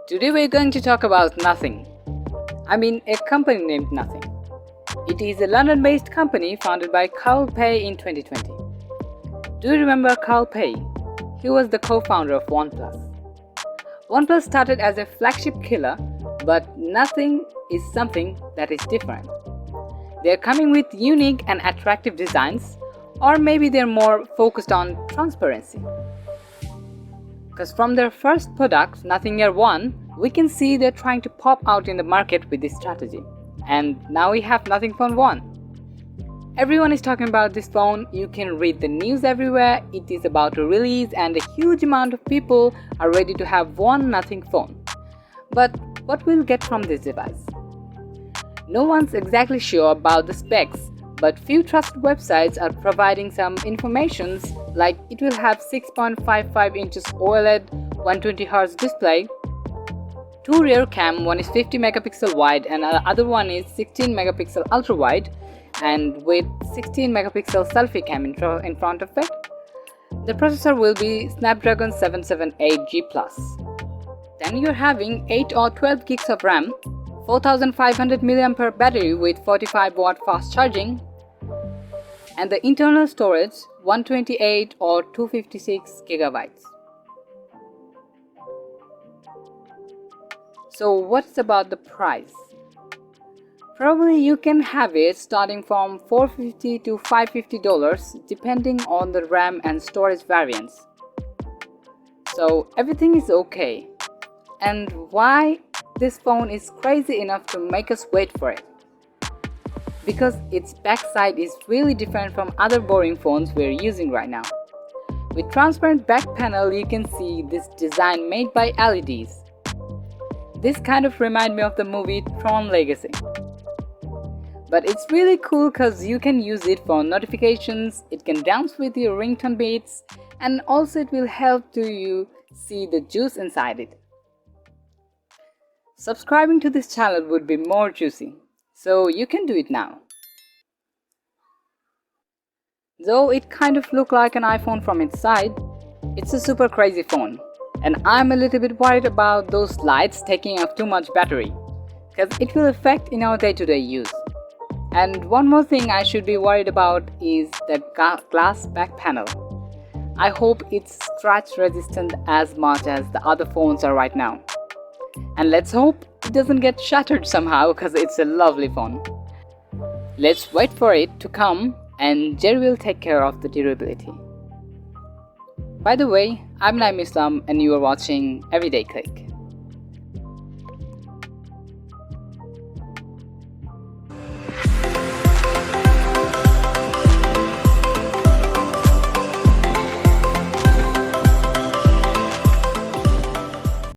Today we're going to talk about Nothing. I mean, a company named Nothing. It is a London-based company founded by Carl Pei in 2020. Do you remember Carl Pei? He was the co-founder of OnePlus. OnePlus started as a flagship killer, but Nothing is something that is different. They're coming with unique and attractive designs, or maybe they're more focused on transparency. Because from their first product, Nothing Air 1, we can see they're trying to pop out in the market with this strategy. And now we have Nothing Phone 1. Everyone is talking about this phone, you can read the news everywhere, it is about to release and a huge amount of people are ready to have one Nothing phone. But what we'll get from this device? No one's exactly sure about the specs, but few trusted websites are providing some informations like it will have 6.55 inches OLED 120Hz display, two rear cam, one is 50 megapixel wide and the other one is 16 megapixel ultra wide, and with 16 megapixel selfie cam in front of it. The processor will be Snapdragon 778G+. Then you're having 8 or 12 gigs of RAM, 4500 mAh battery with 45 watt fast charging, and the internal storage 128 or 256 gigabytes. So what's about the price? Probably you can have it starting from $450 to $550 depending on the RAM and storage variants. So everything is okay. And why this phone is crazy enough to make us wait for it? Because its backside is really different from other boring phones we're using right now. With transparent back panel, you can see this design made by LEDs. This kind of reminds me of the movie Tron Legacy. But it's really cool because you can use it for notifications, it can dance with your ringtone beats, and also it will help to you see the juice inside it. Subscribing to this channel would be more juicy, so you can do it now. Though it kind of looks like an iPhone from its side, it's a super crazy phone. And I'm a little bit worried about those lights taking up too much battery, because it will affect in our day-to-day use. And one more thing I should be worried about is the glass back panel. I hope it's scratch resistant as much as the other phones are right now. And let's hope it doesn't get shattered somehow because it's a lovely phone. Let's wait for it to come and Jerry will take care of the durability. By the way, I'm Naim Islam and you are watching Everyday Click.